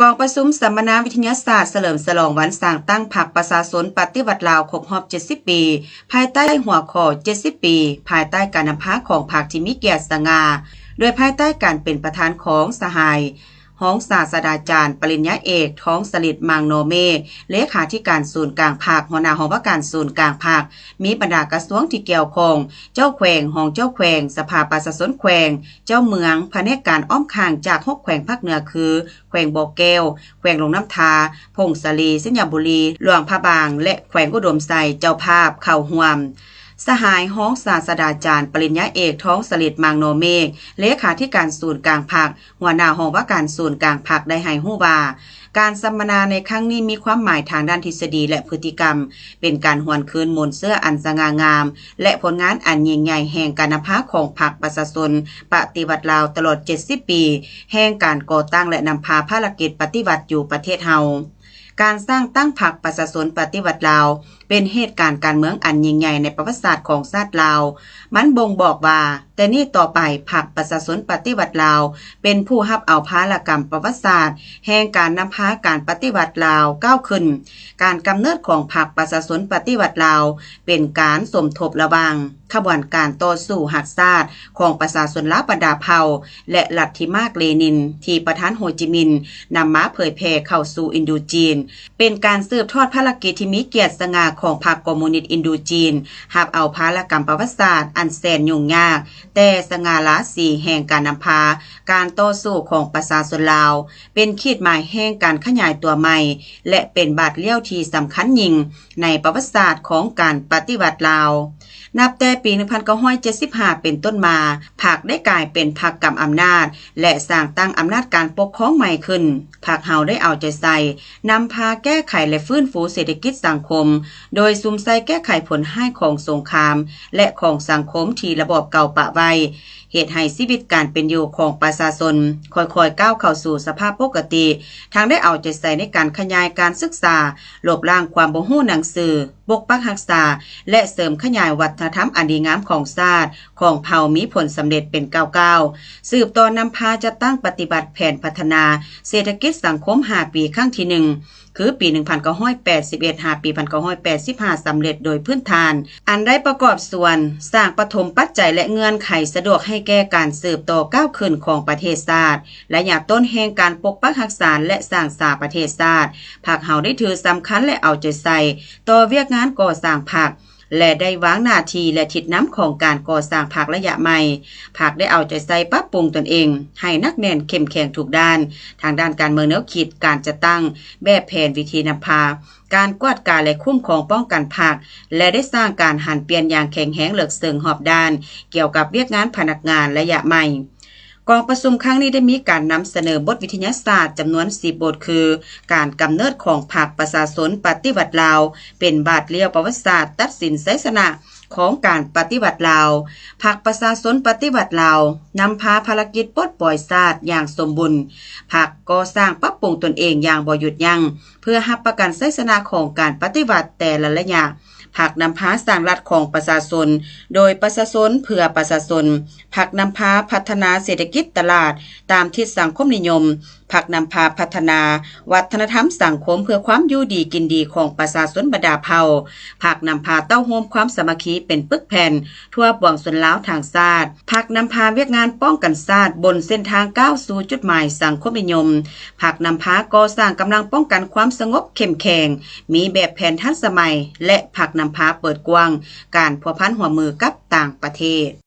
กองประชุมสัมมนาวิทยาศาสตร์เฉลิมฉลองวันสร้างตั้งพรรคประชาชนปฏิวัติลาวครบรอบ70 ปี ภายใต้หัวข้อ 70 ปี ภายใต้การนำพาของพรรคที่มีเกียรติสง่า โดยภายใต้การเป็นประธานของสหายห้องศาสตราจารย์ปริญญาเอกท้องสลิดมังโนเมเลขาธิการศูนย์กลางภาคหัวหน้าหอว่าการศูนย์กลางภาคมีบรรดากระทรวงที่เกี่ยวข้องเจ้าแขวงห้องเจ้าแขวงสภาประชาชนแขวงเจ้าเมืองแผนกการอ้อมข้างจาก6แขวงภาคเหนือคือแขวงบ่อแก้วแขวงลงน้ำทาพงศลีสัญญบุรีหลวงพระบางและแขวงอุดมไซเจ้าภาพเข้าร่วมสหายห้องศาสตราจารย์ปริญญาเอกท้องสลิดมังโนเมฆเลขาธิการศูนย์กลางภาคหัวหน้าห้องว่าการศูนย์กลางภาคได้ให้ฮู้ว่าการสัมมนาในครั้งนี้มีความหมายทางด้านทฤษฎีและพฤติกรรมเป็นการหวนคืนมนต์เสื้ออันสง่างามและผลงานอันยิ่งใหญ่แห่งการนำพาของพรรคประชาชนปฏิวัติลาวตลอด70 ปีแห่งการก่อตั้งและนำพาภารกิจปฏิวัติอยู่ประเทศเฮาการสร้างตั้งพรรคประชาชนปฏิวัติลาวเป็นเหตุการณ์การเมืองอันยิ่งใหญ่ในประวัติศาสตร์ของชาติลาวมันบ่งบอกว่าแต่นี่ต่อไปพรรคประชาชนปฏิวัติลาวเป็นผู้รับเอาภารกรรมประวัติศาสตร์แห่งการนำพาการปฏิวัติลาวก้าวขึ้นการกำเนิดของพรรคประชาชนปฏิวัติลาวเป็นการสมทบระหว่างขบวนการต่อสู้หักชาติของประชาชนลาวบรรดาเผ่าและลัทธิมาร์กเลนินที่ประธานโฮจิมินห์นำมาเผยแพร่เข้าสู่อินโดจีนเป็นการสืบทอดภารกิจที่มีเกียรติสง่าของพรรคคอมมิวนิสต์อินโดจีนรับเอาภารกรรมประวัติศาสตร์อันแสนยุ่งยากแต่สง่าราศีแห่งการนำพาการต่อสู้ของประชาชนลาวเป็นขีดหมายแห่งการขยายตัวใหม่และเป็นบาดเลี้ยวที่สำคัญยิ่งในประวัติศาสตร์ของการปฏิวัติลาวนับแต่ปี 1975 เป็นต้นมาพรรคได้กลายเป็นพรรคกำอำนาจและสร้างตั้งอำนาจการปกครองใหม่ขึ้นพรรคเฮาได้เอาใจใส่นำพาแก้ไขและฟื้นฟูเศรษฐกิจสังคมโดยซุ่มใส่แก้ไขผลให้ของสงครามและของสังคมที่ระบอบเก่าปะไว้เหตุให้ชีวิตการเป็นอยู่ของประชาชนค่อยๆก้าวเข้าสู่สภาพปกติทางได้เอาใจใส่ในการขยายการศึกษาลบล้างความบ่ฮู้หนังสือปกปักรักษาและเสริมขยายวัฒนธรรมอันดีงามของชาติของเผ่ามีผลสำเร็จเป็นก้าวๆสืบต่อนำพาจะตั้งปฏิบัติแผนพัฒนาเศรษฐกิจสังคม5 ปีครั้งที่ 1คือปี 1981 5 ปี 1985 สำเร็จโดยพื้นฐานอันได้ประกอบส่วนสร้างปฐมปัจจัยและเงื่อนไขสะดวกให้แก่การสืบต่อก้าวขึ้นของประเทศชาติและอย่างต้นแห่งการปกปักรักษาและสร้างสาประเทศชาติพรรคเฮาได้ถือสำคัญและเอาใจใส่ต่อเวียกงานก่อสร้างพรรคและได้วางหน้าที่และทิศน้ำของการก่อสร้างพรรคระยะใหม่พรรคได้เอาใจใส่ปรับปรุงตนเองให้นักแน่นเข้มแข็งทุกด้านทางด้านการเมืองแนวคิดการจะตั้งแบบแผนวิธีนำพาการกวาดการและคุ้มครองป้องกันพรรคและได้สร้างการหันเปลี่ยนอย่างแข็งแรงเลิกเสิงหอบด้านเกี่ยวกับเวียกงานพนักงานระยะใหม่กองประชุมครั้งนี้ได้มีการนำเสนอบทวิทยาศาสตร์จำนวน10 บทคือการกำเนิดของพรรคประชาชนปฏิวัติลาวเป็นบาดเลี้ยวประวัติศาสตร์ตัดสินชัยชนะของการปฏิวัติลาวพรรคประชาชนปฏิวัติลาวนำพาภารกิจปลดปล่อยชาติอย่างสมบูรณ์พรรคก่อสร้างปรับปรุงตนเองอย่างบ่หยุดยั้งเพื่อรับประกันชัยชนะของการปฏิวัติแต่ละระยะพรรคนำพาสร้างรัฐของประชาชนโดยประชาชนเพื่อประชาชนพรรคนำพาพัฒนาเศรษฐกิจตลาดตามทิศสังคมนิยมพรรคนำพาพัฒนาวัฒนธรรมสังคมเพื่อความอยู่ดีกินดีของประชาชนบรรดาเผ่าพรรคนำพาเต้าโฮมความสามัคคีเป็นปึกแผ่นทั่วปวงชนลาวทางชาติพรรคนำพาเวียกงานป้องกันชาติบนเส้นทางก้าวสู่จุดหมายสังคมนิยมพรรคนำพาก่อสร้างกำลังป้องกันความสงบเข้มแข็งมีแบบแผนทันสมัยและพรรคนำพาเปิดกว้างการพัวพันหัวมือกับต่างประเทศ